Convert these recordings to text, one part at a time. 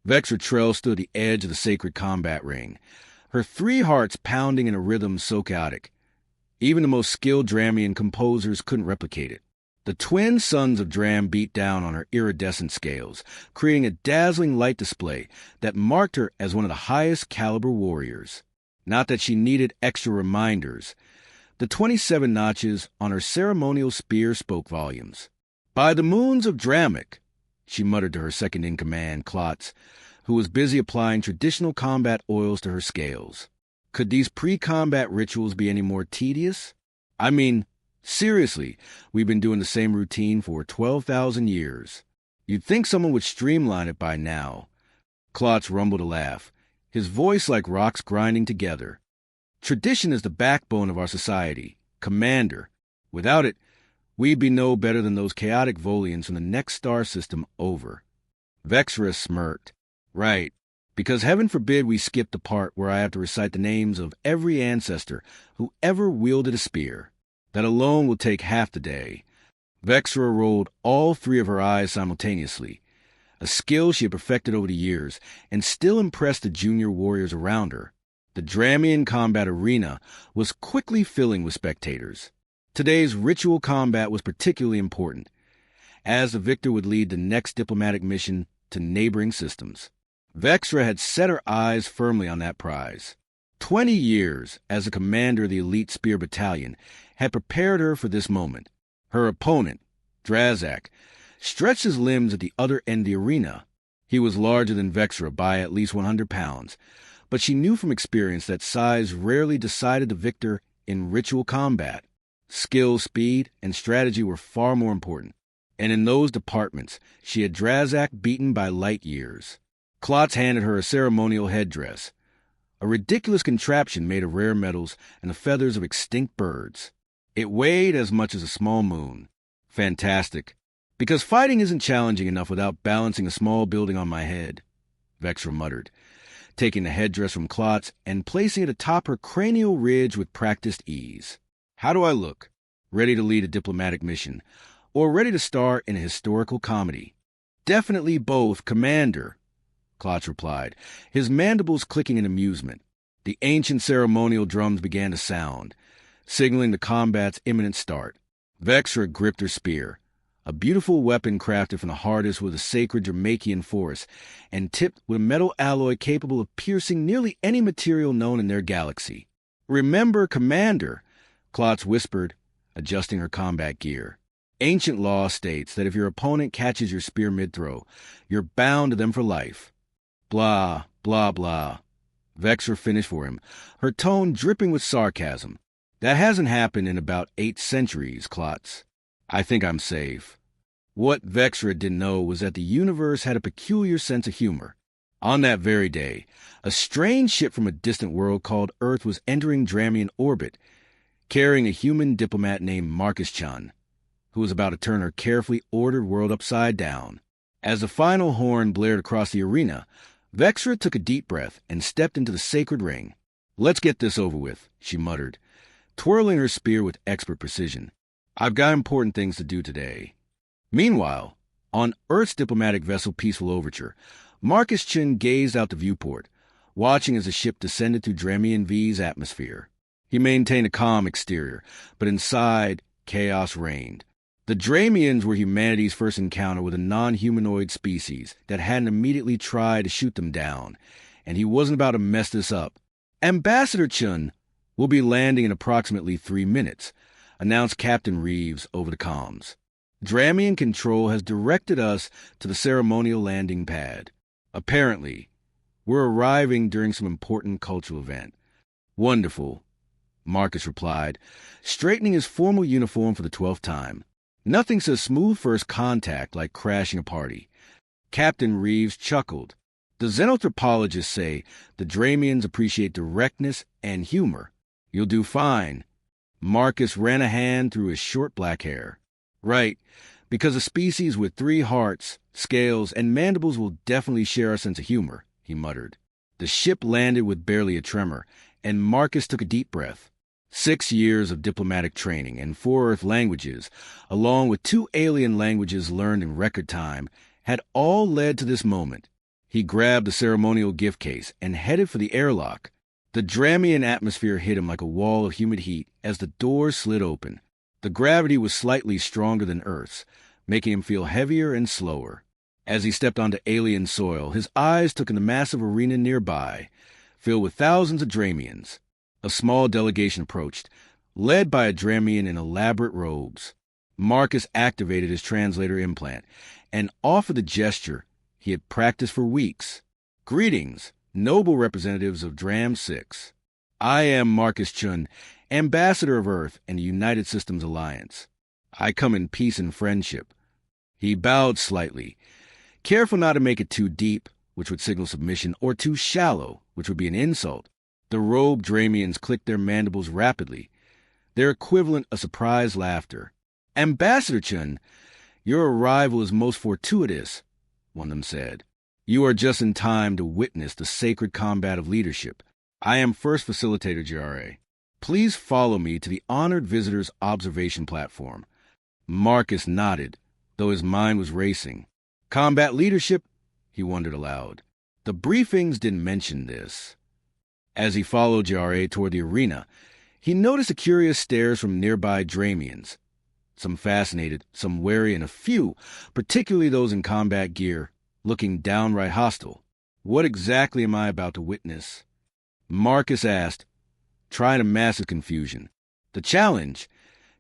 Vexra stood at the edge of the sacred combat ring, her 3 hearts pounding in a rhythm so chaotic. Even the most skilled Dramian composers couldn't replicate it. The twin sons of Dram beat down on her iridescent scales, creating a dazzling light display that marked her as one of the highest caliber warriors. Not that she needed extra reminders. The 27 notches on her ceremonial spear spoke volumes. "By the moons of Dramic," she muttered to her second-in-command, Klotz, who was busy applying traditional combat oils to her scales. Could these pre-combat rituals be any more tedious? I mean, seriously, we've been doing the same routine for 12,000 years. You'd think someone would streamline it by now. Klotz rumbled a laugh, his voice like rocks grinding together. Tradition is the backbone of our society. Commander. Without it, we'd be no better than those chaotic Volians from the next star system over. Vexra smirked. Right. Because heaven forbid we skip the part where I have to recite the names of every ancestor who ever wielded a spear. That alone will take half the day. Vexra rolled all 3 of her eyes simultaneously, a skill she had perfected over the years, and still impressed the junior warriors around her. The Dramian combat arena was quickly filling with spectators. Today's ritual combat was particularly important, as the victor would lead the next diplomatic mission to neighboring systems. Vexra had set her eyes firmly on that prize. 20 years as a commander of the elite spear battalion had prepared her for this moment. Her opponent, Drazak, stretched his limbs at the other end of the arena. He was larger than Vexra by at least 100 pounds, but she knew from experience that size rarely decided the victor in ritual combat. Skill, speed, and strategy were far more important, and in those departments she had Drazak beaten by light years. Klotz handed her a ceremonial headdress, a ridiculous contraption made of rare metals and the feathers of extinct birds. It weighed as much as a small moon. Fantastic. Because fighting isn't challenging enough without balancing a small building on my head, Vexra muttered, taking the headdress from Klotz and placing it atop her cranial ridge with practiced ease. How do I look? Ready to lead a diplomatic mission, or ready to star in a historical comedy? Definitely both, Commander, Klotz replied, his mandibles clicking in amusement. The ancient ceremonial drums began to sound, signaling the combat's imminent start. Vexra gripped her spear, a beautiful weapon crafted from the hardest with a sacred Dramakian force, and tipped with a metal alloy capable of piercing nearly any material known in their galaxy. Remember, Commander, Klotz whispered, adjusting her combat gear. Ancient law states that if your opponent catches your spear mid-throw, you're bound to them for life. Blah, blah, blah. Vexra finished for him, her tone dripping with sarcasm. That hasn't happened in about 8 centuries, Klotz. I think I'm safe. What Vexra didn't know was that the universe had a peculiar sense of humor. On that very day, a strange ship from a distant world called Earth was entering Dramian orbit, carrying a human diplomat named Marcus Chun, who was about to turn her carefully ordered world upside down. As the final horn blared across the arena, Vexra took a deep breath and stepped into the sacred ring. Let's get this over with, she muttered, twirling her spear with expert precision. I've got important things to do today. Meanwhile, on Earth's diplomatic vessel Peaceful Overture, Marcus Chun gazed out the viewport, watching as the ship descended through Dramian V's atmosphere. He maintained a calm exterior, but inside, chaos reigned. The Dramians were humanity's first encounter with a non-humanoid species that hadn't immediately tried to shoot them down, and he wasn't about to mess this up. Ambassador Chun will be landing in approximately 3 minutes, announced Captain Reeves over the comms. Dramian Control has directed us to the ceremonial landing pad. Apparently, we're arriving during some important cultural event. Wonderful, Marcus replied, straightening his formal uniform for the 12th time. Nothing says smooth first contact like crashing a party. Captain Reeves chuckled. The xenanthropologists say the Dramians appreciate directness and humor. You'll do fine. Marcus ran a hand through his short black hair. Right, because a species with 3 hearts, scales, and mandibles will definitely share our sense of humor, he muttered. The ship landed with barely a tremor, and Marcus took a deep breath. 6 years of diplomatic training and 4 Earth languages, along with 2 alien languages learned in record time, had all led to this moment. He grabbed the ceremonial gift case and headed for the airlock. The Dramian atmosphere hit him like a wall of humid heat as the doors slid open. The gravity was slightly stronger than Earth's, making him feel heavier and slower. As he stepped onto alien soil, his eyes took in the massive arena nearby, filled with thousands of Dramians. A small delegation approached, led by a Dramian in elaborate robes. Marcus activated his translator implant and offered the gesture he had practiced for weeks. "Greetings, noble representatives of Dram 6. I am Marcus Chun, ambassador of Earth and the United Systems Alliance. I come in peace and friendship." He bowed slightly, careful not to make it too deep, which would signal submission, or too shallow, which would be an insult. The robed Dramians clicked their mandibles rapidly, their equivalent of surprised laughter. "Ambassador Chun, your arrival is most fortuitous," one of them said. "You are just in time to witness the sacred combat of leadership. I am First Facilitator JRA. Please follow me to the honored visitor's observation platform." Marcus nodded, though his mind was racing. Combat leadership? He wondered aloud. The briefings didn't mention this. As he followed JRA toward the arena, he noticed the curious stares from nearby Dramians. Some fascinated, some wary, and a few, particularly those in combat gear, looking downright hostile. "What exactly am I about to witness?" Marcus asked, trying to mask his confusion. "The challenge,"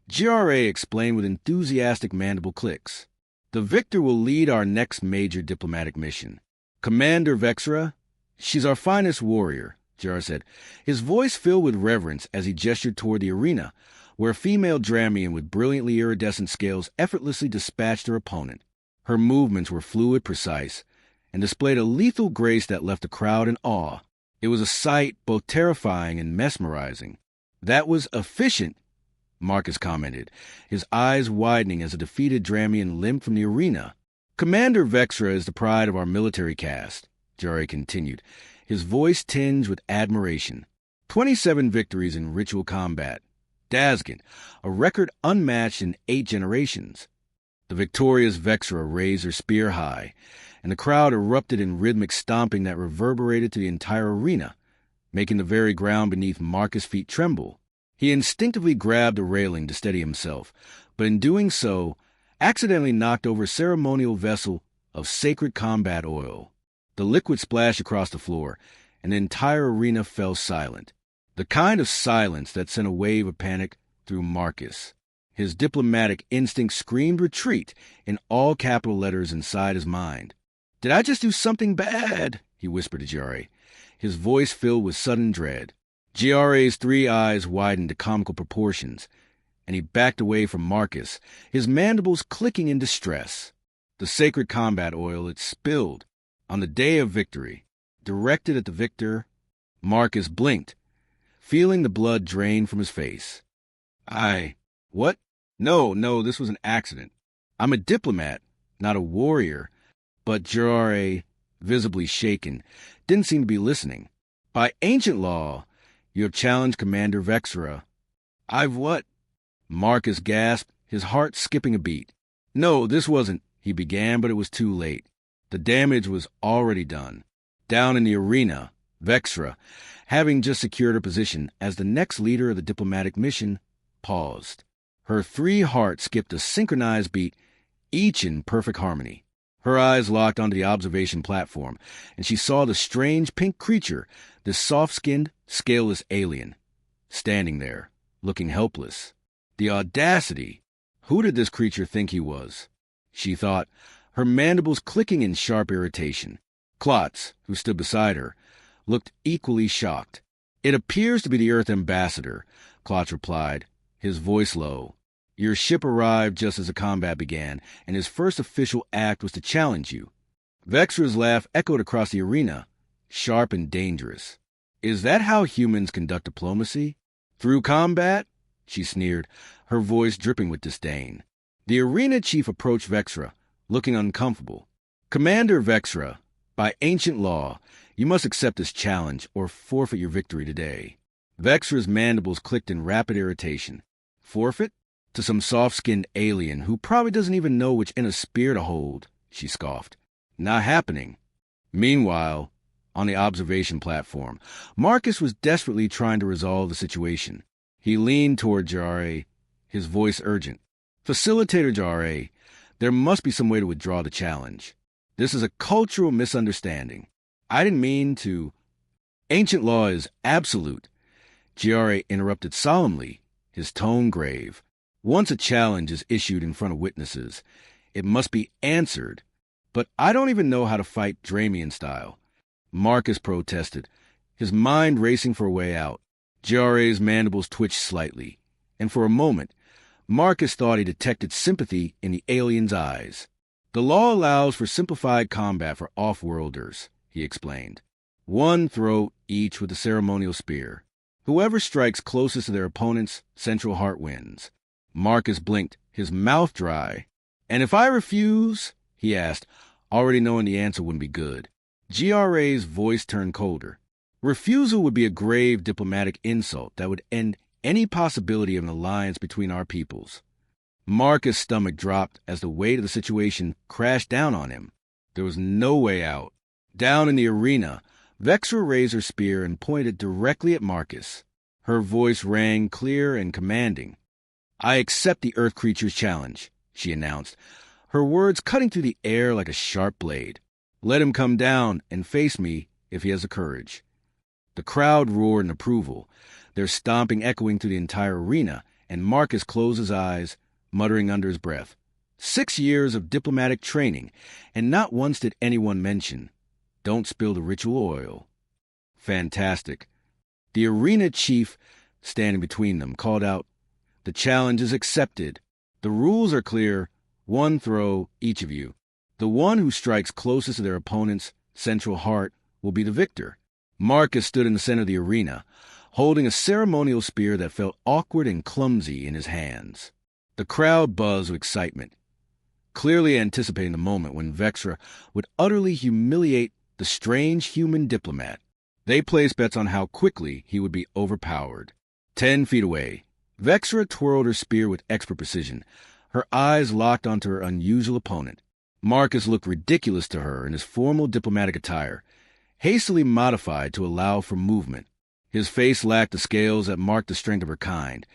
GRA explained with enthusiastic mandible clicks. "The victor will lead our next major diplomatic mission. Commander Vexra, she's our finest warrior," GRA said, his voice filled with reverence as he gestured toward the arena, where a female Dramian with brilliantly iridescent scales effortlessly dispatched her opponent. Her movements were fluid, precise, and displayed a lethal grace that left the crowd in awe. It was a sight both terrifying and mesmerizing. "That was efficient," Marcus commented, his eyes widening as a defeated Dramian limped from the arena. "Commander Vexra is the pride of our military caste," Jare continued, his voice tinged with admiration. 27 victories in ritual combat. Dazgin, a record unmatched in 8 generations. The victorious Vexra raised her spear high, and the crowd erupted in rhythmic stomping that reverberated to the entire arena, making the very ground beneath Marcus' feet tremble. He instinctively grabbed a railing to steady himself, but in doing so, accidentally knocked over a ceremonial vessel of sacred combat oil. The liquid splashed across the floor, and the entire arena fell silent. The kind of silence that sent a wave of panic through Marcus. His diplomatic instinct screamed retreat in all capital letters inside his mind. "Did I just do something bad?" he whispered to Jare, his voice filled with sudden dread. Jare's 3 eyes widened to comical proportions, and he backed away from Marcus, his mandibles clicking in distress. The sacred combat oil had spilled on the day of victory, directed at the victor. Marcus blinked, feeling the blood drain from his face. What? No, this was an accident. I'm a diplomat, not a warrior." But Jare, visibly shaken, didn't seem to be listening. "By ancient law, you have challenged Commander Vexra." "I've what?" Marcus gasped, his heart skipping a beat. "No, this wasn't," he began, but it was too late. The damage was already done. Down in the arena, Vexra, having just secured her position as the next leader of the diplomatic mission, paused. Her 3 hearts skipped a synchronized beat, each in perfect harmony. Her eyes locked onto the observation platform, and she saw the strange pink creature, this soft-skinned, scaleless alien, standing there, looking helpless. The audacity! Who did this creature think he was? She thought, her mandibles clicking in sharp irritation. Klotz, who stood beside her, looked equally shocked. "It appears to be the Earth Ambassador," Klotz replied, his voice low. "Your ship arrived just as the combat began, and his first official act was to challenge you." Vexra's laugh echoed across the arena, sharp and dangerous. "Is that how humans conduct diplomacy? Through combat?" she sneered, her voice dripping with disdain. The arena chief approached Vexra, looking uncomfortable. "Commander Vexra, by ancient law, you must accept this challenge or forfeit your victory today." Vexra's mandibles clicked in rapid irritation. "Forfeit? To some soft-skinned alien who probably doesn't even know which end of spear to hold," she scoffed. "Not happening." Meanwhile, on the observation platform, Marcus was desperately trying to resolve the situation. He leaned toward Jare, his voice urgent. Facilitator Jare, there must be some way to withdraw the challenge. This is a cultural misunderstanding. I didn't mean to. Ancient law is absolute. Jare interrupted solemnly, his tone grave. Once a challenge is issued in front of witnesses, it must be answered. But I don't even know how to fight Dramian style. Marcus protested, his mind racing for a way out. Jare's mandibles twitched slightly, and for a moment, Marcus thought he detected sympathy in the alien's eyes. The law allows for simplified combat for off-worlders, he explained. One throw each with a ceremonial spear. Whoever strikes closest to their opponent's central heart wins. Marcus blinked, his mouth dry. And if I refuse? He asked, already knowing the answer wouldn't be good. Gra's voice turned colder. Refusal would be a grave diplomatic insult that would end any possibility of an alliance between our peoples. Marcus' stomach dropped as the weight of the situation crashed down on him. There was no way out. Down in the arena, Vexra raised her spear and pointed directly at Marcus. Her voice rang clear and commanding. I accept the Earth Creature's challenge, she announced, her words cutting through the air like a sharp blade. Let him come down and face me if he has the courage. The crowd roared in approval, their stomping echoing through the entire arena, and Marcus closed his eyes, muttering under his breath. 6 years of diplomatic training, and not once did anyone mention, don't spill the ritual oil. Fantastic. The arena chief, standing between them, called out, the challenge is accepted. The rules are clear. One throw, each of you. The one who strikes closest to their opponent's central heart will be the victor. Marcus stood in the center of the arena, holding a ceremonial spear that felt awkward and clumsy in his hands. The crowd buzzed with excitement, clearly anticipating the moment when Vexra would utterly humiliate the strange human diplomat. They placed bets on how quickly he would be overpowered. 10 feet away, Vexra twirled her spear with expert precision, her eyes locked onto her unusual opponent. Marcus looked ridiculous to her in his formal diplomatic attire, hastily modified to allow for movement. His face lacked the scales that marked the strength of her kind,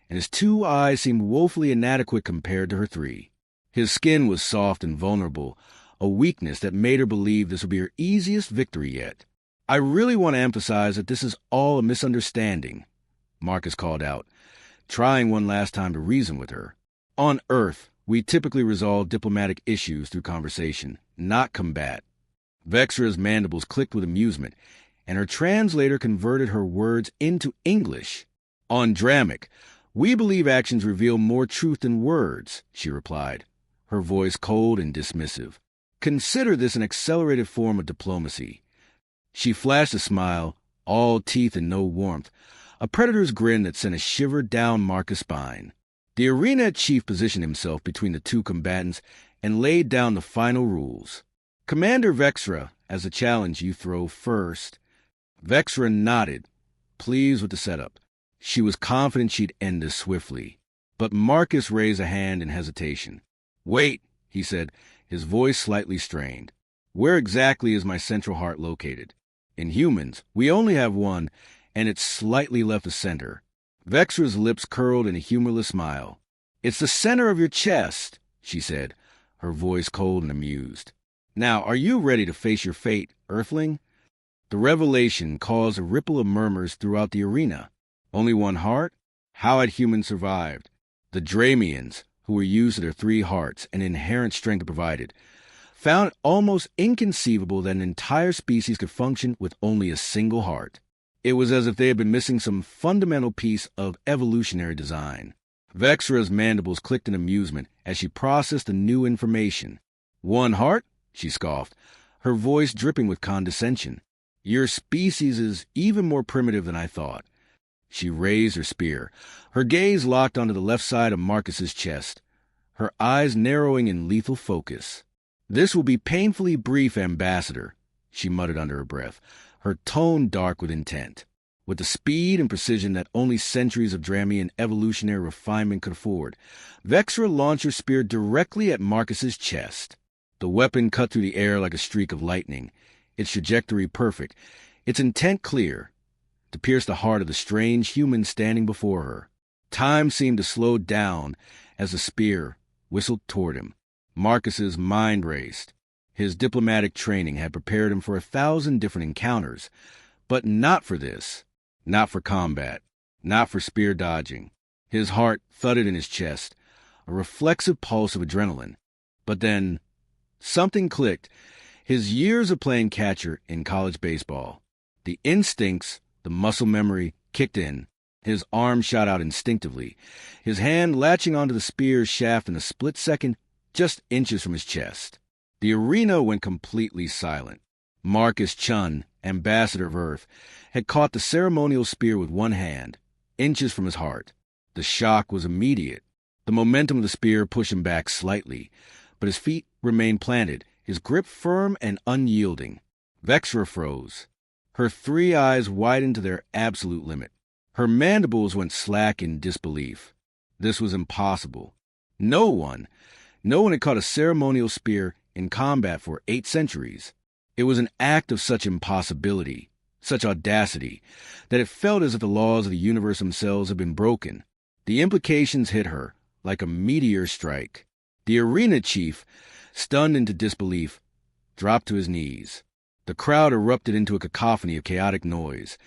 and his 2 eyes seemed woefully inadequate compared to her 3. His skin was soft and vulnerable, a weakness that made her believe this would be her easiest victory yet. I really want to emphasize that this is all a misunderstanding, Marcus called out, trying one last time to reason with her. On Earth, we typically resolve diplomatic issues through conversation, not combat. Vexra's mandibles clicked with amusement, and her translator converted her words into English. On Dramic, we believe actions reveal more truth than words, she replied, her voice cold and dismissive. Consider this an accelerated form of diplomacy. She flashed a smile, all teeth and no warmth, a predator's grin that sent a shiver down Marcus' spine. The arena chief positioned himself between the 2 combatants and laid down the final rules. Commander Vexra, as a challenge, you throw first. Vexra nodded, pleased with the setup. She was confident she'd end this swiftly. But Marcus raised a hand in hesitation. Wait, he said, his voice slightly strained. Where exactly is my central heart located? In humans, we only have one, and it's slightly left of center. Vexra's lips curled in a humorless smile. It's the center of your chest, she said, her voice cold and amused. Now, are you ready to face your fate, Earthling? The revelation caused a ripple of murmurs throughout the arena. Only one heart? How had humans survived? The Dramians, who were used to their 3 hearts and inherent strength provided, found it almost inconceivable that an entire species could function with only a single heart. It was as if they had been missing some fundamental piece of evolutionary design. Vexra's mandibles clicked in amusement as she processed the new information. One heart? She scoffed, her voice dripping with condescension. Your species is even more primitive than I thought. She raised her spear, her gaze locked onto the left side of Marcus's chest, her eyes narrowing in lethal focus. This will be painfully brief, Ambassador, she muttered under her breath, her tone dark with intent. With the speed and precision that only centuries of Dramian evolutionary refinement could afford, Vexra launched her spear directly at Marcus's chest. The weapon cut through the air like a streak of lightning, its trajectory perfect, its intent clear, to pierce the heart of the strange human standing before her. Time seemed to slow down as the spear whistled toward him. Marcus's mind raced. His diplomatic training had prepared him for 1,000 different encounters, but not for this, not for combat, not for spear dodging. His heart thudded in his chest, a reflexive pulse of adrenaline. But then, something clicked. His years of playing catcher in college baseball. The instincts, the muscle memory, kicked in. His arm shot out instinctively, his hand latching onto the spear's shaft in a split second, just inches from his chest. The arena went completely silent. Marcus Chun, ambassador of Earth, had caught the ceremonial spear with one hand, inches from his heart. The shock was immediate. The momentum of the spear pushed him back slightly, but his feet remained planted, his grip firm and unyielding. Vexra froze. Her 3 eyes widened to their absolute limit. Her mandibles went slack in disbelief. This was impossible. No one had caught a ceremonial spear in combat for 8 centuries. It was an act of such impossibility, such audacity, that it felt as if the laws of the universe themselves had been broken. The implications hit her like a meteor strike. The arena chief, stunned into disbelief, dropped to his knees. The crowd erupted into a cacophony of chaotic noise,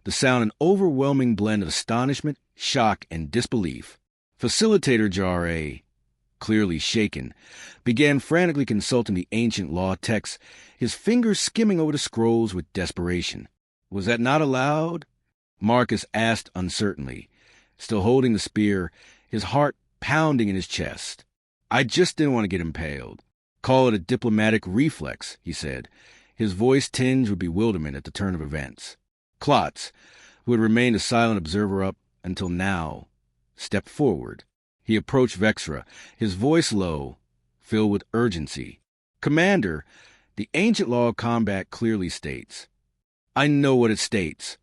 the sound an overwhelming blend of astonishment, shock, and disbelief. Facilitator Jar-A, clearly shaken, began frantically consulting the ancient law texts, his fingers skimming over the scrolls with desperation. Was that not allowed? Marcus asked uncertainly, still holding the spear, his heart pounding in his chest. I just didn't want to get impaled. Call it a diplomatic reflex, he said, his voice tinged with bewilderment at the turn of events. Klotz, who had remained a silent observer up until now, stepped forward. He approached Vexra, his voice low, filled with urgency. Commander, the ancient law of combat clearly states. I know what it states,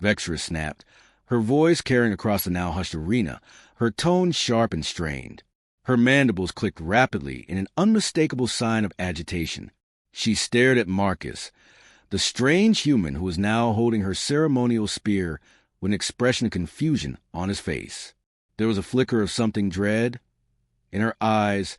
Vexra snapped, her voice carrying across the now hushed arena, her tone sharp and strained. Her mandibles clicked rapidly in an unmistakable sign of agitation. She stared at Marcus, the strange human who was now holding her ceremonial spear with an expression of confusion on his face. There was a flicker of something dread in her eyes,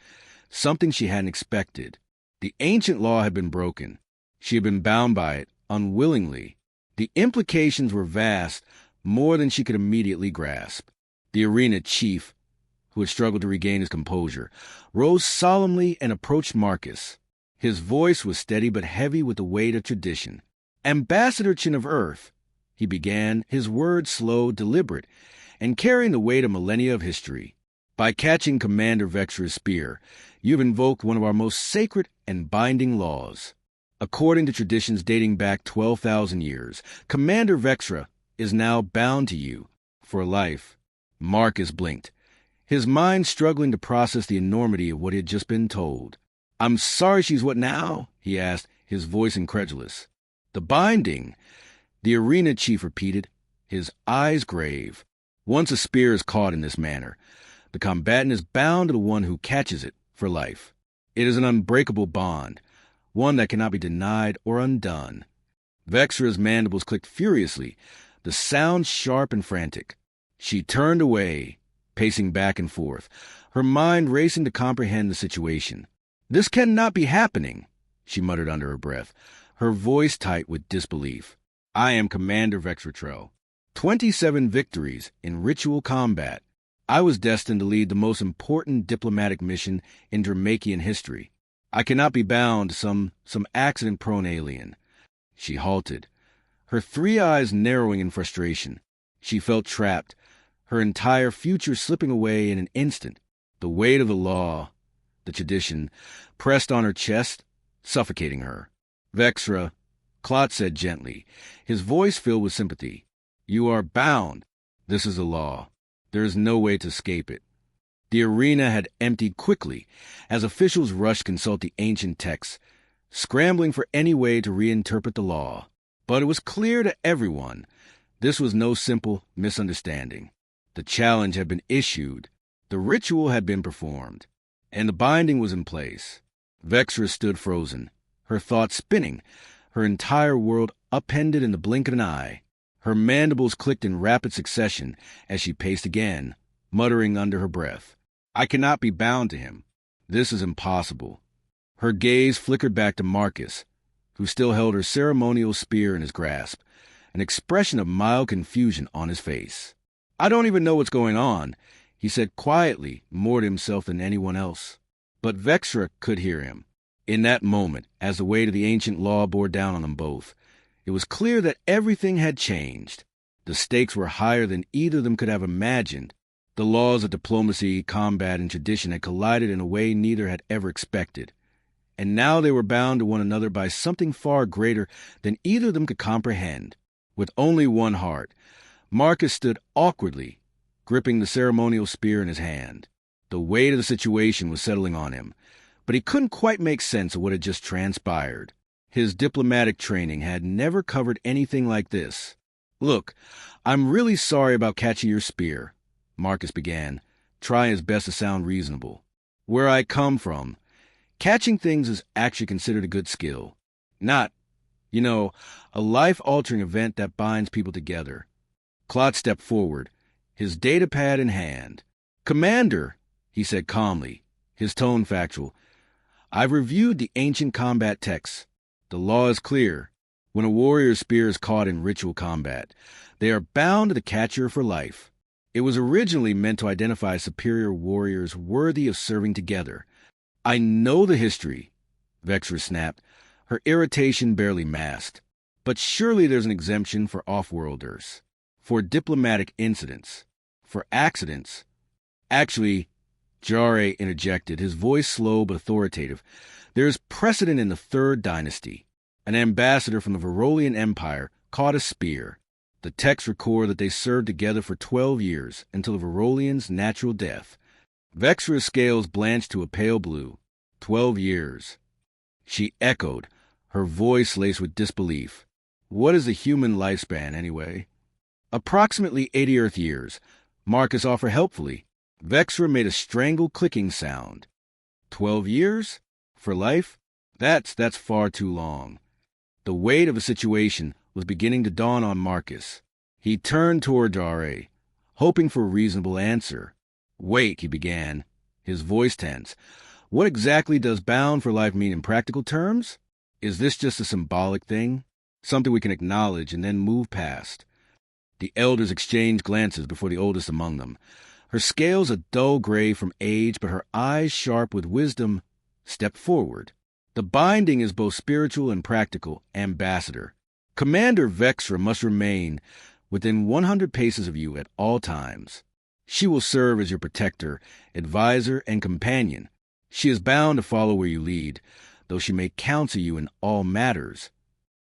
something she hadn't expected. The ancient law had been broken. She had been bound by it, unwillingly. The implications were vast, more than she could immediately grasp. The arena chief, who had struggled to regain his composure, rose solemnly and approached Marcus. His voice was steady but heavy with the weight of tradition. Ambassador Chin of Earth, he began, his words slow, deliberate, and carrying the weight of millennia of history. By catching Commander Vexra's spear, you have invoked one of our most sacred and binding laws. According to traditions dating back 12,000 years, Commander Vexra is now bound to you for life. Marcus blinked, his mind struggling to process the enormity of what he had just been told. I'm sorry she's what now? He asked, his voice incredulous. The binding, the arena chief repeated, his eyes grave. Once a spear is caught in this manner, the combatant is bound to the one who catches it for life. It is an unbreakable bond, one that cannot be denied or undone. Vexra's mandibles clicked furiously, the sound sharp and frantic. She turned away, pacing back and forth, her mind racing to comprehend the situation. This cannot be happening, she muttered under her breath, her voice tight with disbelief. I am Commander Vexratrell. 27 victories in ritual combat. I was destined to lead the most important diplomatic mission in Dramakian history. I cannot be bound to some accident-prone alien. She halted, her 3 eyes narrowing in frustration. She felt trapped, her entire future slipping away in an instant. The weight of the law, the tradition, pressed on her chest, suffocating her. Vexra, Klotz said gently, his voice filled with sympathy. You are bound. This is the law. There is no way to escape it. The arena had emptied quickly as officials rushed to consult the ancient texts, scrambling for any way to reinterpret the law. But it was clear to everyone this was no simple misunderstanding. The challenge had been issued, the ritual had been performed, and the binding was in place. Vexra stood frozen, her thoughts spinning, her entire world upended in the blink of an eye. Her mandibles clicked in rapid succession as she paced again, muttering under her breath, "I cannot be bound to him. This is impossible." Her gaze flickered back to Marcus, who still held her ceremonial spear in his grasp, an expression of mild confusion on his face. "I don't even know what's going on," he said quietly, more to himself than anyone else. But Vexra could hear him. In that moment, as the weight of the ancient law bore down on them both, it was clear that everything had changed. The stakes were higher than either of them could have imagined. The laws of diplomacy, combat, and tradition had collided in a way neither had ever expected. And now they were bound to one another by something far greater than either of them could comprehend. With only one heart, Marcus stood awkwardly, gripping the ceremonial spear in his hand. The weight of the situation was settling on him, but he couldn't quite make sense of what had just transpired. His diplomatic training had never covered anything like this. "Look, I'm really sorry about catching your spear," Marcus began, trying his best to sound reasonable. "Where I come from, catching things is actually considered a good skill. Not, a life-altering event that binds people together." Claude stepped forward, his datapad in hand. "Commander," he said calmly, his tone factual, "I've reviewed the ancient combat texts. The law is clear. When a warrior's spear is caught in ritual combat, they are bound to the catcher for life. It was originally meant to identify superior warriors worthy of serving together." "I know the history," Vexra snapped, her irritation barely masked. "But surely there's an exemption for off-worlders, for diplomatic incidents, for accidents." "Actually," Jare interjected, his voice slow but authoritative, "there is precedent in the Third Dynasty. An ambassador from the Verolian Empire caught a spear. The texts record that they served together for 12 years, until the Verolian's natural death." Vexra's scales blanched to a pale blue. 12 years. She echoed, her voice laced with disbelief. "What is the human lifespan, anyway?" "Approximately 80 Earth years," Marcus offered helpfully. Vexra made a strangled clicking sound. 12 years? For life? That's far too long. The weight of the situation was beginning to dawn on Marcus. He turned toward Jare, hoping for a reasonable answer. "Wait," he began, his voice tense. "What exactly does bound for life mean in practical terms? Is this just a symbolic thing? Something we can acknowledge and then move past?" The elders exchanged glances before the oldest among them. Her scales a dull gray from age, but her eyes sharp with wisdom, stepped forward. "The binding is both spiritual and practical, Ambassador. Commander Vexra must remain within 100 paces of you at all times. She will serve as your protector, advisor, and companion. She is bound to follow where you lead, though she may counsel you in all matters."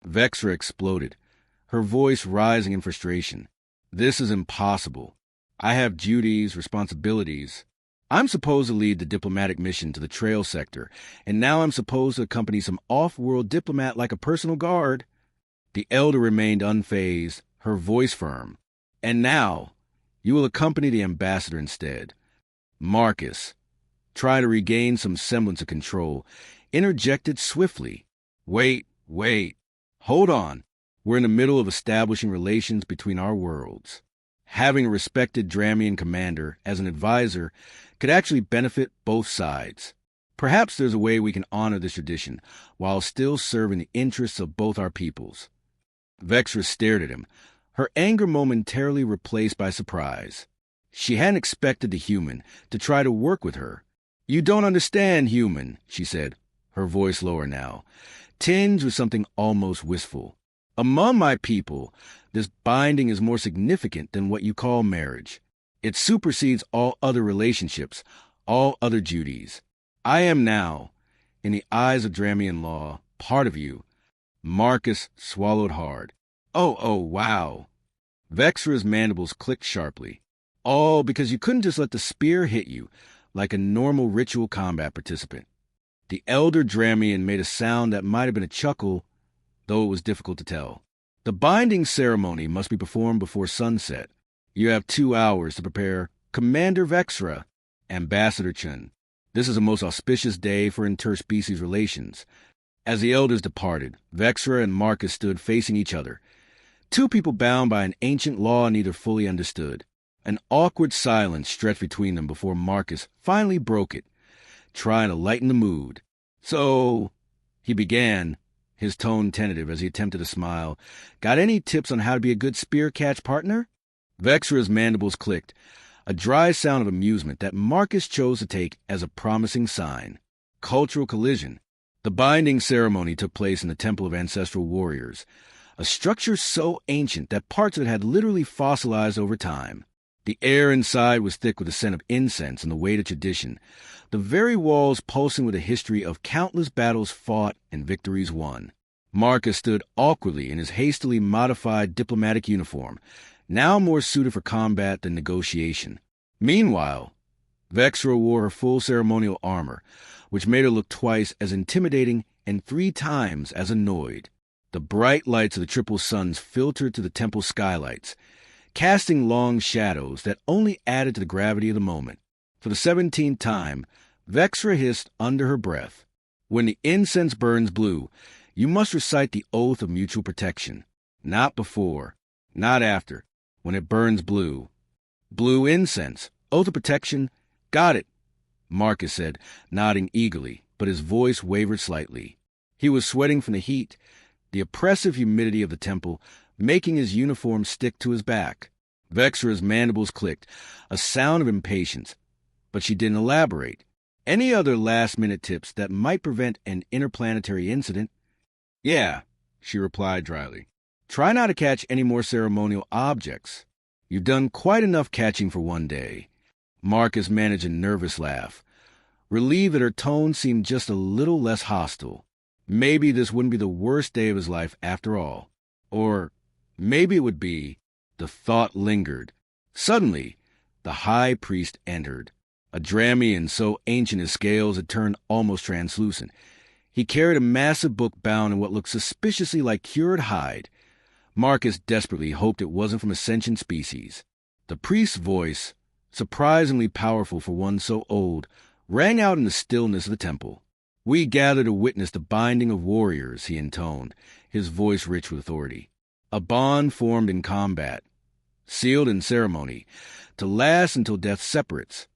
Vexra exploded, her voice rising in frustration. "This is impossible. I have duties, responsibilities. I'm supposed to lead the diplomatic mission to the trail sector, and now I'm supposed to accompany some off-world diplomat like a personal guard." The elder remained unfazed, her voice firm. "And now, you will accompany the ambassador instead." Marcus, trying to regain some semblance of control, interjected swiftly. Wait. Hold on. We're in the middle of establishing relations between our worlds. Having a respected Dramian commander as an advisor could actually benefit both sides. Perhaps there's a way we can honor this tradition while still serving the interests of both our peoples." Vexra stared at him, her anger momentarily replaced by surprise. She hadn't expected the human to try to work with her. "You don't understand, human," she said, her voice lower now, tinged with something almost wistful. "Among my people, this binding is more significant than what you call marriage. It supersedes all other relationships, all other duties. I am now, in the eyes of Dramian law, part of you." Marcus swallowed hard. Oh, wow. Vexra's mandibles clicked sharply. "All because you couldn't just let the spear hit you, like a normal ritual combat participant." The elder Dramian made a sound that might have been a chuckle, though it was difficult to tell. "The binding ceremony must be performed before sunset. You have 2 hours to prepare. Commander Vexra, Ambassador Chun. This is a most auspicious day for interspecies relations. As the elders departed, Vexra and Marcus stood facing each other. Two people bound by an ancient law neither fully understood. An awkward silence stretched between them before Marcus finally broke it, trying to lighten the mood. "So," he began, his tone tentative as he attempted to smile, "got any tips on how to be a good spear catch partner?" Vexra's mandibles clicked, a dry sound of amusement that Marcus chose to take as a promising sign. Cultural collision. The binding ceremony took place in the Temple of Ancestral Warriors, a structure so ancient that parts of it had literally fossilized over time. The air inside was thick with the scent of incense and the weight of tradition, the very walls pulsing with a history of countless battles fought and victories won. Marcus stood awkwardly in his hastily modified diplomatic uniform, now more suited for combat than negotiation. Meanwhile, Vexra wore her full ceremonial armor, which made her look twice as intimidating and 3 times as annoyed. The bright lights of the triple suns filtered to the temple skylights, casting long shadows that only added to the gravity of the moment. For the 17th time, Vexra hissed under her breath, "When the incense burns blue, you must recite the oath of mutual protection. Not before, not after. When it burns blue. Blue incense, oath of protection. Got it," Marcus said, nodding eagerly, but his voice wavered slightly. He was sweating from the heat, the oppressive humidity of the temple, making his uniform stick to his back. Vexra's mandibles clicked, a sound of impatience, but she didn't elaborate. Any other last-minute tips that might prevent an interplanetary incident? "Yeah," she replied dryly. "Try not to catch any more ceremonial objects. You've done quite enough catching for one day." Marcus managed a nervous laugh, relieved that her tone seemed just a little less hostile. Maybe this wouldn't be the worst day of his life after all. Or maybe it would be. The thought lingered. Suddenly, the high priest entered, a Dramian so ancient his scales had turned almost translucent. He carried a massive book bound in what looked suspiciously like cured hide. Marcus desperately hoped it wasn't from a sentient species. The priest's voice, surprisingly powerful for one so old, rang out in the stillness of the temple. "We gather to witness the binding of warriors," he intoned, his voice rich with authority. "A bond formed in combat, sealed in ceremony, to last until death separates."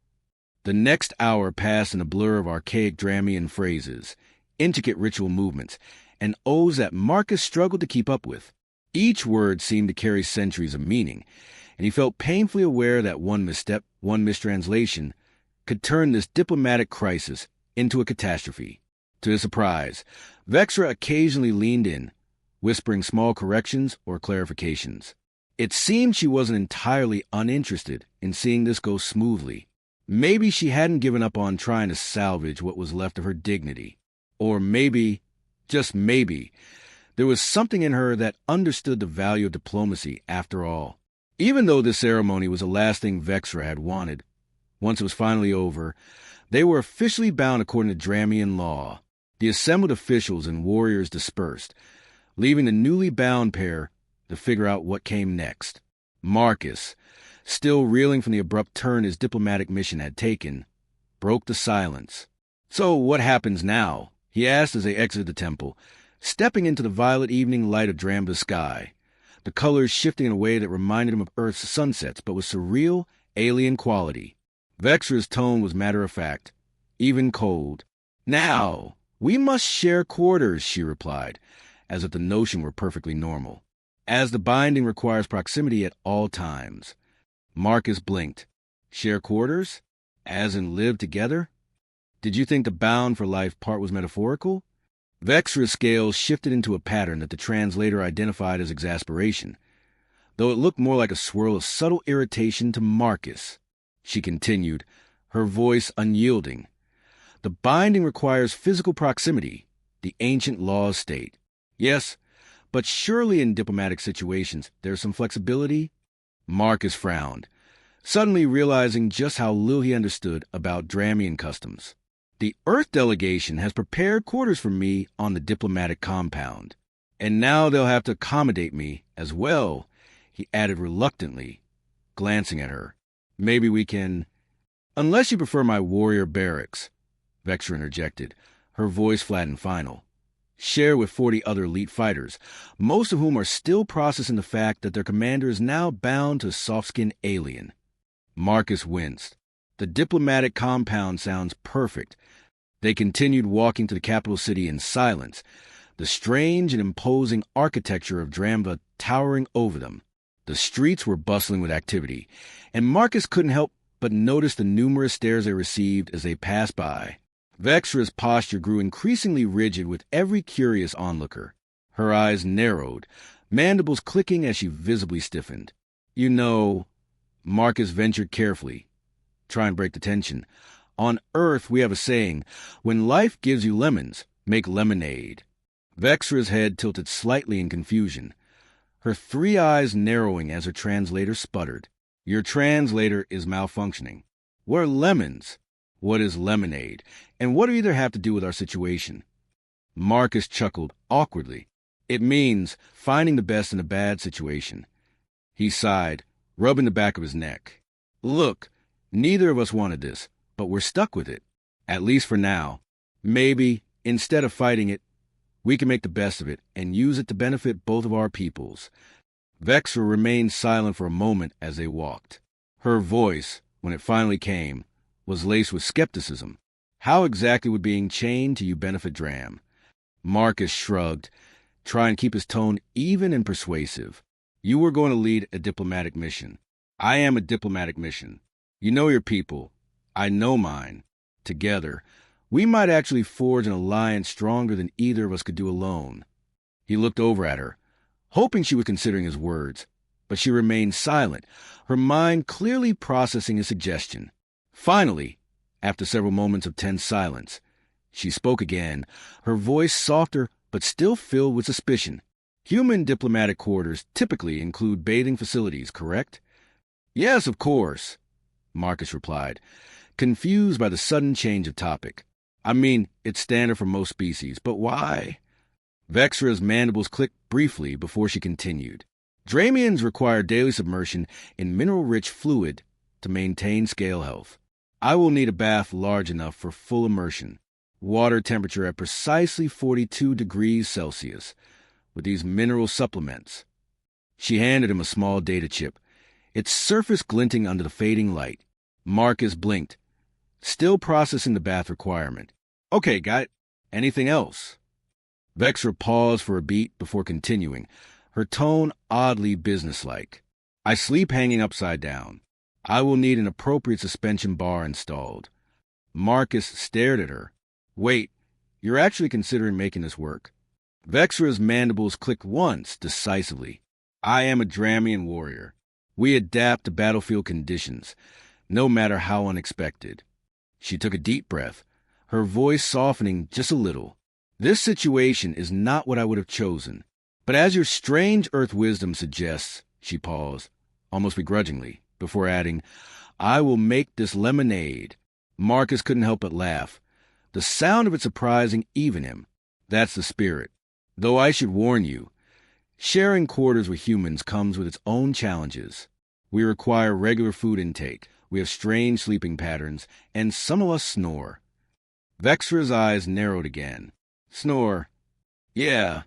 The next hour passed in a blur of archaic Dramian phrases, intricate ritual movements, and oaths that Marcus struggled to keep up with. Each word seemed to carry centuries of meaning, and he felt painfully aware that one misstep, one mistranslation, could turn this diplomatic crisis into a catastrophe. To his surprise, Vexra occasionally leaned in, whispering small corrections or clarifications. It seemed she wasn't entirely uninterested in seeing this go smoothly. Maybe she hadn't given up on trying to salvage what was left of her dignity. Or maybe, just maybe, there was something in her that understood the value of diplomacy after all. Even though this ceremony was the last thing Vexra had wanted, once it was finally over, they were officially bound according to Dramian law. The assembled officials and warriors dispersed, leaving the newly bound pair to figure out what came next. Marcus, still reeling from the abrupt turn his diplomatic mission had taken, broke the silence. "So what happens now?" he asked as they exited the temple, stepping into the violet evening light of Dramba's sky, the colors shifting in a way that reminded him of Earth's sunsets, but with surreal, alien quality. Vexra's tone was matter-of-fact, even cold. "Now, we must share quarters," she replied, as if the notion were perfectly normal. "As the binding requires proximity at all times." Marcus blinked. "Share quarters? As in live together? Did you think the bound for life part was metaphorical?" Vexra's scales shifted into a pattern that the translator identified as exasperation, though it looked more like a swirl of subtle irritation to Marcus. She continued, her voice unyielding. "The binding requires physical proximity, the ancient laws state. Yes, but surely in diplomatic situations there's some flexibility?" Marcus frowned, suddenly realizing just how little he understood about Dramian customs. "The Earth delegation has prepared quarters for me on the diplomatic compound, and now they'll have to accommodate me as well," he added reluctantly, glancing at her. "Maybe we can—" "Unless you prefer my warrior barracks," Vexra interjected, her voice flat and final. share with 40 other elite fighters, most of whom are still processing the fact that their commander is now bound to a soft-skinned alien. Marcus winced. The diplomatic compound sounds perfect. They continued walking to the capital city in silence, the strange and imposing architecture of Dramva towering over them. The streets were bustling with activity, and Marcus couldn't help but notice the numerous stares they received as they passed by. Vexra's posture grew increasingly rigid with every curious onlooker. Her eyes narrowed, mandibles clicking as she visibly stiffened. "You know," Marcus ventured carefully, try and break the tension. "On Earth we have a saying, when life gives you lemons, make lemonade." Vexra's head tilted slightly in confusion, her three eyes narrowing as her translator sputtered. "Your translator is malfunctioning. What are lemons? What is lemonade? And what do either have to do with our situation?" Marcus chuckled awkwardly. "It means finding the best in a bad situation." He sighed, rubbing the back of his neck. "Look, neither of us wanted this, but we're stuck with it. At least for now. Maybe, instead of fighting it, we can make the best of it and use it to benefit both of our peoples." Vexra remained silent for a moment as they walked. Her voice, when it finally came, was laced with skepticism. How exactly would being chained to you benefit Dram? Marcus shrugged, trying to keep his tone even and persuasive. "You were going to lead a diplomatic mission. I am a diplomatic mission. You know your people. I know mine. Together, we might actually forge an alliance stronger than either of us could do alone." He looked over at her, hoping she was considering his words, but she remained silent, her mind clearly processing his suggestion. Finally, after several moments of tense silence, she spoke again, her voice softer but still filled with suspicion. "Human diplomatic quarters typically include bathing facilities, correct?" "Yes, of course," Marcus replied, confused by the sudden change of topic. "I mean, it's standard for most species, but why?" Vexra's mandibles clicked briefly before she continued. "Dramians require daily submersion in mineral-rich fluid to maintain scale health. I will need a bath large enough for full immersion, water temperature at precisely 42 degrees Celsius, with these mineral supplements." She handed him a small data chip, its surface glinting under the fading light. Marcus blinked, still processing the bath requirement. "Okay, got it. Anything else?" Vexra paused for a beat before continuing, her tone oddly businesslike. "I sleep hanging upside down. I will need an appropriate suspension bar installed." Marcus stared at her. "Wait, you're actually considering making this work?" Vexra's mandibles clicked once, decisively. "I am a Dramian warrior. We adapt to battlefield conditions, no matter how unexpected." She took a deep breath, her voice softening just a little. "This situation is not what I would have chosen. But as your strange earth wisdom suggests," she paused, almost begrudgingly, before adding, "I will make this lemonade." Marcus couldn't help but laugh, the sound of it surprising even him. "That's the spirit. Though I should warn you, sharing quarters with humans comes with its own challenges. We require regular food intake, we have strange sleeping patterns, and some of us snore." Vexra's eyes narrowed again. "Snore? Yeah,"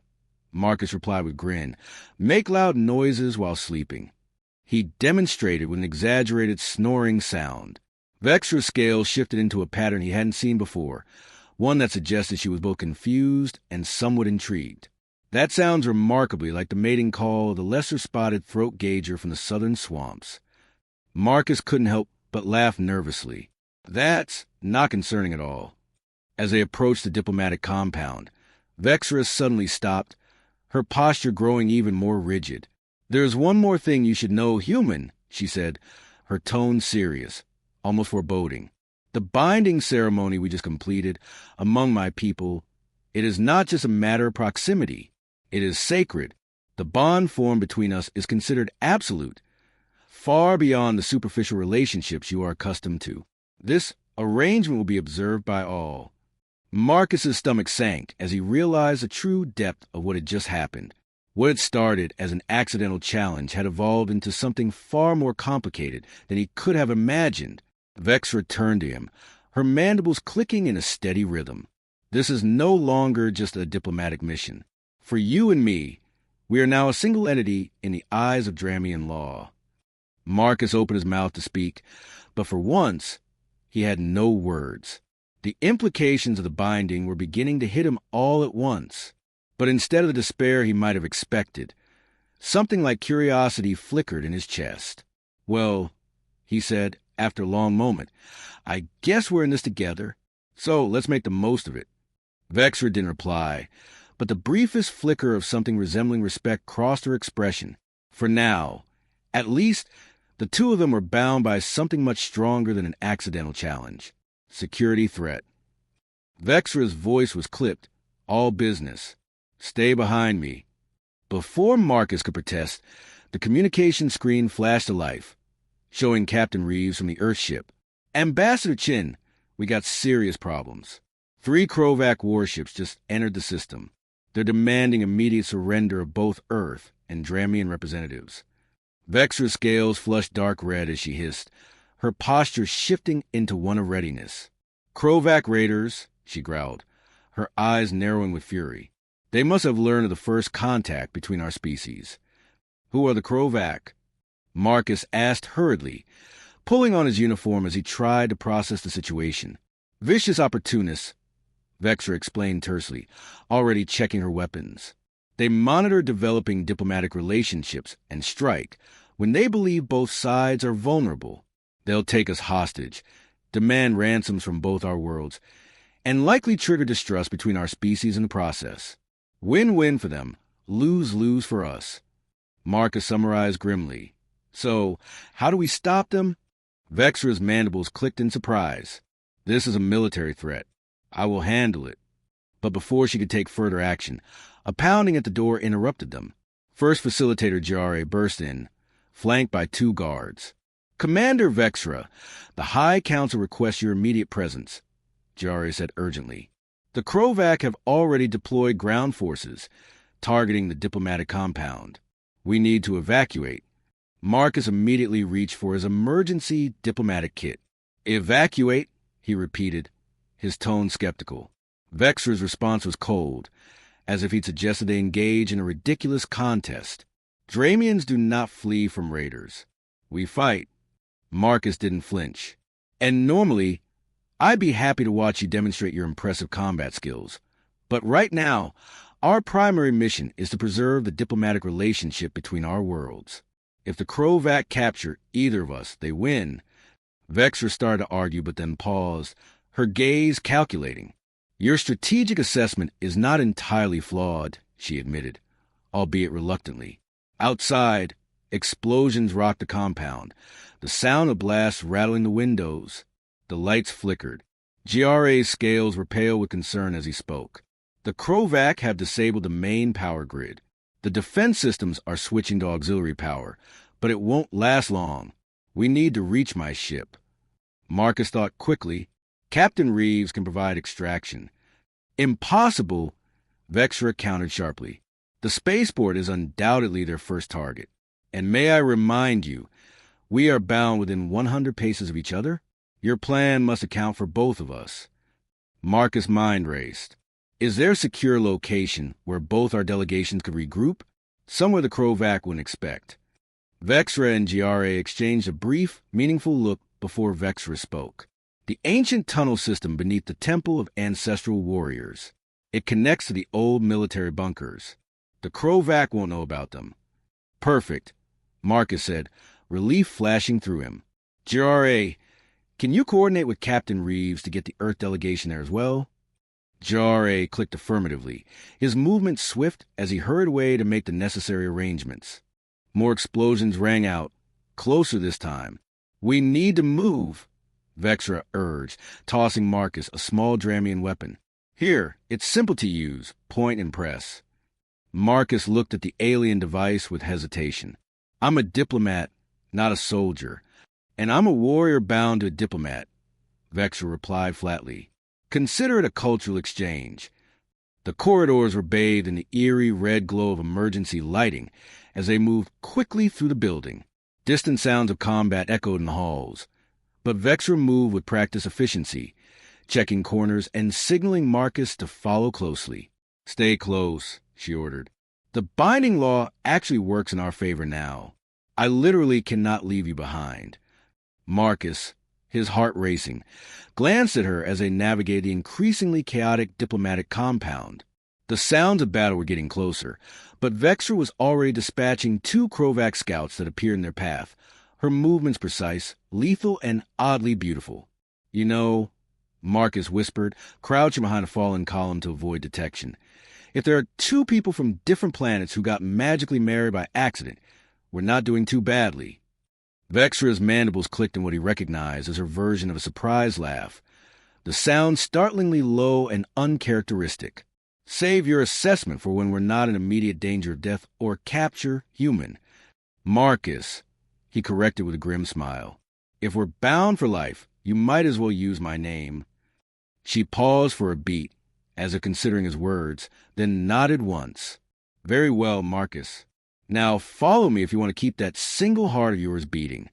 Marcus replied with a grin. "Make loud noises while sleeping." He demonstrated with an exaggerated snoring sound. Vexra's scale shifted into a pattern he hadn't seen before, one that suggested she was both confused and somewhat intrigued. "That sounds remarkably like the mating call of the lesser-spotted throat gauger from the southern swamps." Marcus couldn't help but laugh nervously. "That's not concerning at all." As they approached the diplomatic compound, Vexra suddenly stopped, her posture growing even more rigid. "There's one more thing you should know, human," she said, her tone serious, almost foreboding. "The binding ceremony we just completed among my people, it is not just a matter of proximity. It is sacred. The bond formed between us is considered absolute, far beyond the superficial relationships you are accustomed to. This arrangement will be observed by all." Marcus's stomach sank as he realized the true depth of what had just happened. What had started as an accidental challenge had evolved into something far more complicated than he could have imagined. Vexra turned to him, her mandibles clicking in a steady rhythm. This is no longer just a diplomatic mission. For you and me, we are now a single entity in the eyes of Dramian law. Marcus opened his mouth to speak, but for once, he had no words. The implications of the binding were beginning to hit him all at once. But instead of the despair he might have expected, something like curiosity flickered in his chest. "Well," he said, after a long moment, "I guess we're in this together, so let's make the most of it." Vexra didn't reply, but the briefest flicker of something resembling respect crossed her expression. For now, at least, the two of them were bound by something much stronger than an accidental challenge. Security threat. Vexra's voice was clipped. All business. Stay behind me. Before Marcus could protest, the communication screen flashed to life, showing Captain Reeves from the Earthship. "Ambassador Chin, we got serious problems. 3 Krovac warships just entered the system. They're demanding immediate surrender of both Earth and Dramian representatives." Vexra's scales flushed dark red as she hissed, her posture shifting into one of readiness. "Krovac raiders," she growled, her eyes narrowing with fury. "They must have learned of the first contact between our species." "Who are the Krovac?" Marcus asked hurriedly, pulling on his uniform as he tried to process the situation. "Vicious opportunists," Vexra explained tersely, already checking her weapons. "They monitor developing diplomatic relationships and strike when they believe both sides are vulnerable. They'll take us hostage, demand ransoms from both our worlds, and likely trigger distrust between our species in the process. Win-win for them, lose-lose for us." Marcus summarized grimly. "So, how do we stop them?" Vexra's mandibles clicked in surprise. "This is a military threat. I will handle it." But before she could take further action, a pounding at the door interrupted them. First Facilitator Jare burst in, flanked by 2 guards. "Commander Vexra, the High Council requests your immediate presence," Jare said urgently. "The Krovac have already deployed ground forces, targeting the diplomatic compound. We need to evacuate." Marcus immediately reached for his emergency diplomatic kit. "Evacuate?" he repeated, his tone skeptical. Vexra's response was cold, as if he'd suggested they engage in a ridiculous contest. "Dramians do not flee from raiders. We fight." Marcus didn't flinch. "And normally, I'd be happy to watch you demonstrate your impressive combat skills. But right now, our primary mission is to preserve the diplomatic relationship between our worlds. If the Krovac capture either of us, they win." Vexra started to argue, but then paused, her gaze calculating. "Your strategic assessment is not entirely flawed," she admitted, albeit reluctantly. Outside, explosions rocked the compound, the sound of blasts rattling the windows. The lights flickered. Giare's scales were pale with concern as he spoke. "The Krovac have disabled the main power grid. The defense systems are switching to auxiliary power, but it won't last long. We need to reach my ship." Marcus thought quickly. "Captain Reeves can provide extraction." "Impossible," Vexra countered sharply. "The spaceport is undoubtedly their first target. And may I remind you, we are bound within 100 paces of each other? Your plan must account for both of us." Marcus' mind raced. Is there a secure location where both our delegations could regroup? Somewhere the Krovac wouldn't expect. Vexra and Giare exchanged a brief, meaningful look before Vexra spoke. "The ancient tunnel system beneath the Temple of Ancestral Warriors. It connects to the old military bunkers. The Krovac won't know about them." "Perfect," Marcus said, relief flashing through him. "Giare, can you coordinate with Captain Reeves to get the Earth delegation there as well?" Giare clicked affirmatively, his movement swift as he hurried away to make the necessary arrangements. More explosions rang out, closer this time. "We need to move," Vexra urged, tossing Marcus a small Dramian weapon. "Here, it's simple to use, point and press." Marcus looked at the alien device with hesitation. "I'm a diplomat, not a soldier. And I'm a warrior bound to a diplomat," Vexra replied flatly. "Consider it a cultural exchange." The corridors were bathed in the eerie red glow of emergency lighting as they moved quickly through the building. Distant sounds of combat echoed in the halls. But Vexra moved with practiced efficiency, checking corners and signaling Marcus to follow closely. "Stay close," she ordered. "The binding law actually works in our favor now. I literally cannot leave you behind." Marcus, his heart racing, glanced at her as they navigated the increasingly chaotic diplomatic compound. The sounds of battle were getting closer, but Vexra was already dispatching 2 Krovac scouts that appeared in their path, her movements precise, lethal, and oddly beautiful. "You know," Marcus whispered, crouching behind a fallen column to avoid detection, "if there are 2 people from different planets who got magically married by accident, we're not doing too badly." Vexra's mandibles clicked in what he recognized as her version of a surprise laugh, the sound startlingly low and uncharacteristic. "Save your assessment for when we're not in immediate danger of death or capture, human." "Marcus," he corrected with a grim smile, "if we're bound for life, you might as well use my name." She paused for a beat, as if considering his words, then nodded once. "Very well, Marcus. Now follow me if you want to keep that single heart of yours beating."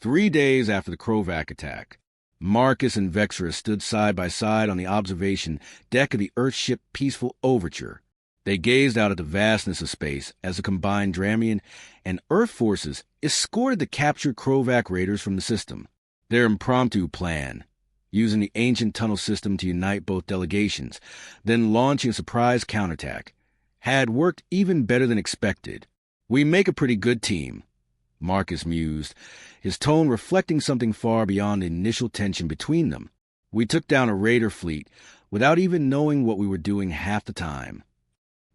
3 days after the Krovac attack, Marcus and Vexra stood side by side on the observation deck of the Earthship Peaceful Overture. They gazed out at the vastness of space as the combined Dramian and Earth forces escorted the captured Krovac raiders from the system. Their impromptu plan, using the ancient tunnel system to unite both delegations, then launching a surprise counterattack, had worked even better than expected. "We make a pretty good team," Marcus mused, his tone reflecting something far beyond the initial tension between them. "We took down a raider fleet without even knowing what we were doing half the time."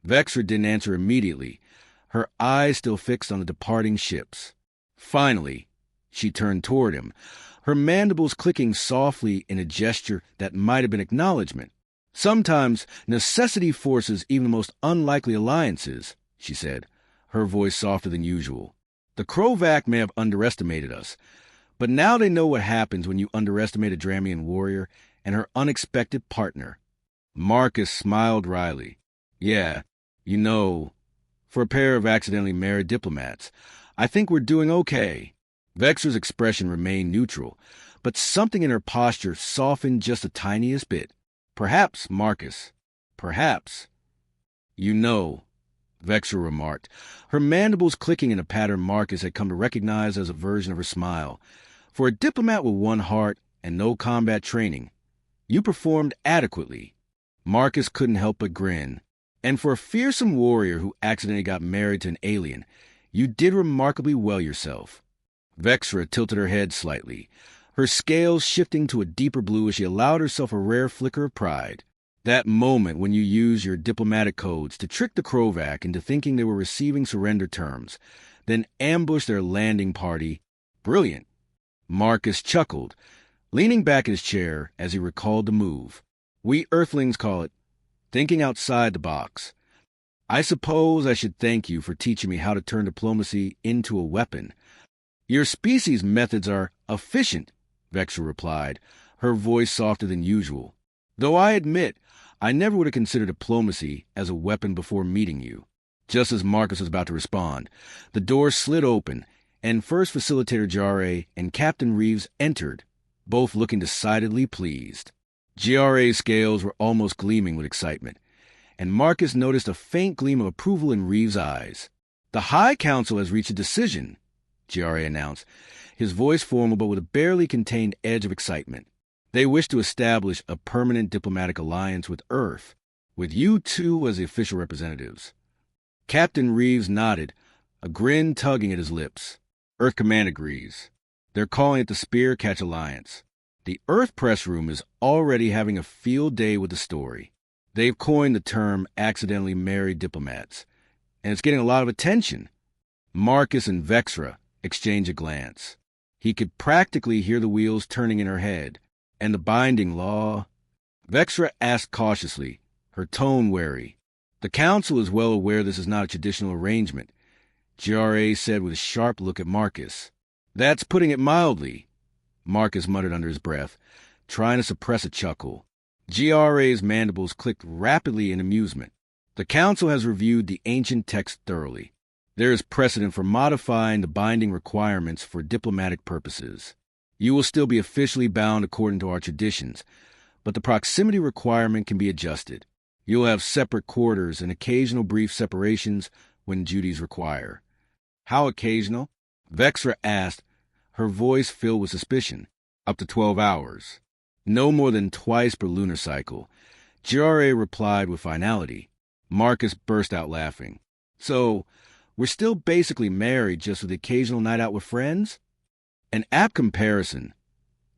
Vexra didn't answer immediately, her eyes still fixed on the departing ships. Finally, she turned toward him, her mandibles clicking softly in a gesture that might have been acknowledgement. "Sometimes necessity forces even the most unlikely alliances," she said, her voice softer than usual. "The Krovac may have underestimated us, but now they know what happens when you underestimate a Dramian warrior and her unexpected partner." Marcus smiled wryly. "Yeah, you know, for a pair of accidentally married diplomats, I think we're doing okay." Vexra's expression remained neutral, but something in her posture softened just the tiniest bit. "Perhaps, Marcus, perhaps." "You know," Vexra remarked, her mandibles clicking in a pattern Marcus had come to recognize as a version of her smile. "For a diplomat with 1 heart and no combat training, you performed adequately." Marcus couldn't help but grin. "And for a fearsome warrior who accidentally got married to an alien, you did remarkably well yourself." Vexra tilted her head slightly, her scales shifting to a deeper blue as she allowed herself a rare flicker of pride. "That moment when you used your diplomatic codes to trick the Krovac into thinking they were receiving surrender terms, then ambushed their landing party. Brilliant." Marcus chuckled, leaning back in his chair as he recalled the move. "We Earthlings call it thinking outside the box. I suppose I should thank you for teaching me how to turn diplomacy into a weapon." "Your species' methods are efficient," Vexra replied, her voice softer than usual. "Though I admit, I never would have considered diplomacy as a weapon before meeting you." Just as Marcus was about to respond, the door slid open, and First Facilitator Jare and Captain Reeves entered, both looking decidedly pleased. Jare's scales were almost gleaming with excitement, and Marcus noticed a faint gleam of approval in Reeves' eyes. "The High Council has reached a decision," Jare announced, his voice formal but with a barely contained edge of excitement. "They wish to establish a permanent diplomatic alliance with Earth, with you 2 as the official representatives." Captain Reeves nodded, a grin tugging at his lips. "Earth Command agrees. They're calling it the Spear Catch Alliance. The Earth press room is already having a field day with the story. They've coined the term accidentally married diplomats, and it's getting a lot of attention." Marcus and Vexra exchanged a glance. He could practically hear the wheels turning in her head. "And the binding law?" Vexra asked cautiously, her tone wary. "The Council is well aware this is not a traditional arrangement," Jare said with a sharp look at Marcus. "That's putting it mildly," Marcus muttered under his breath, trying to suppress a chuckle. Jare's mandibles clicked rapidly in amusement. "The Council has reviewed the ancient text thoroughly. There is precedent for modifying the binding requirements for diplomatic purposes. You will still be officially bound according to our traditions, but the proximity requirement can be adjusted. You'll have separate quarters and occasional brief separations when duties require. How occasional? Vexra asked, her voice filled with suspicion. Up to 12 hours. No more than twice per lunar cycle. Jare replied with finality. Marcus burst out laughing. So, we're still basically married, just with the occasional night out with friends? An apt comparison,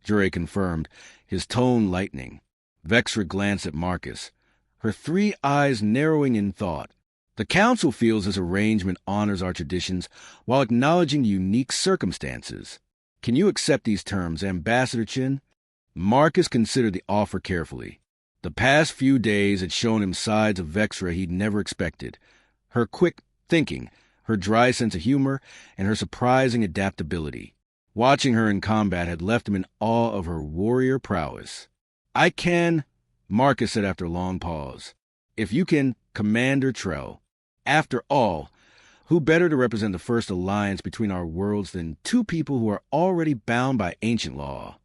Jare confirmed, his tone lightening. Vexra glanced at Marcus, her 3 eyes narrowing in thought. The Council feels this arrangement honors our traditions while acknowledging unique circumstances. Can you accept these terms, Ambassador Chin? Marcus considered the offer carefully. The past few days had shown him sides of Vexra he'd never expected. Her quick thinking, her dry sense of humor, and her surprising adaptability. Watching her in combat had left him in awe of her warrior prowess. I can, Marcus said after a long pause. If you can, Commander Trell. After all, who better to represent the first alliance between our worlds than 2 people who are already bound by ancient law?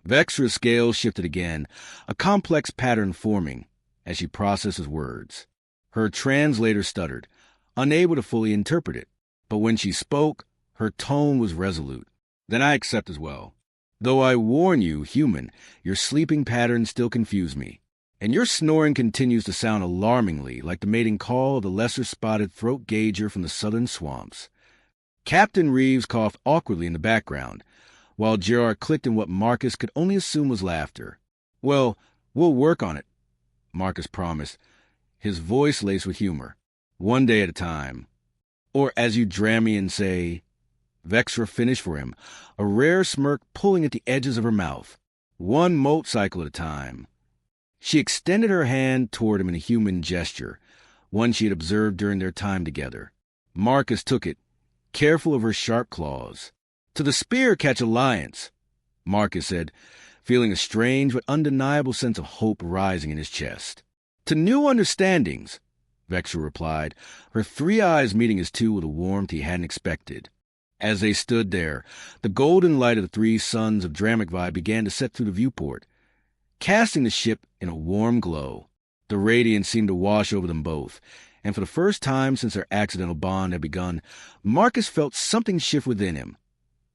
Vexra's scales shifted again, a complex pattern forming as she processed his words. Her translator stuttered, unable to fully interpret it, but when she spoke, her tone was resolute. Then I accept as well. Though I warn you, human, your sleeping patterns still confuse me, and your snoring continues to sound alarmingly like the mating call of the lesser-spotted throat gauger from the southern swamps. Captain Reeves coughed awkwardly in the background, while Gerard clicked in what Marcus could only assume was laughter. Well, we'll work on it, Marcus promised, his voice laced with humor. One day at a time. Or as you Dramians say, Vexra finished for him, a rare smirk pulling at the edges of her mouth. One moat cycle at a time. She extended her hand toward him in a human gesture, one she had observed during their time together. Marcus took it, careful of her sharp claws. To the spear catch alliance, Marcus said, feeling a strange but undeniable sense of hope rising in his chest. To new understandings, Vexra replied, her 3 eyes meeting his 2 with a warmth he hadn't expected. As they stood there, the golden light of the 3 suns of Dramikvi began to set through the viewport, casting the ship in a warm glow. The radiance seemed to wash over them both, and for the first time since their accidental bond had begun, Marcus felt something shift within him,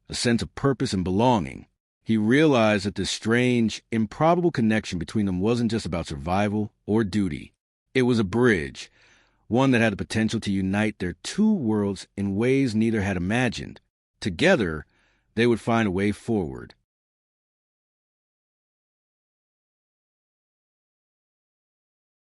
a sense of purpose and belonging. He realized that this strange, improbable connection between them wasn't just about survival or duty. It was a bridge, one that had the potential to unite their 2 worlds in ways neither had imagined. Together, they would find a way forward.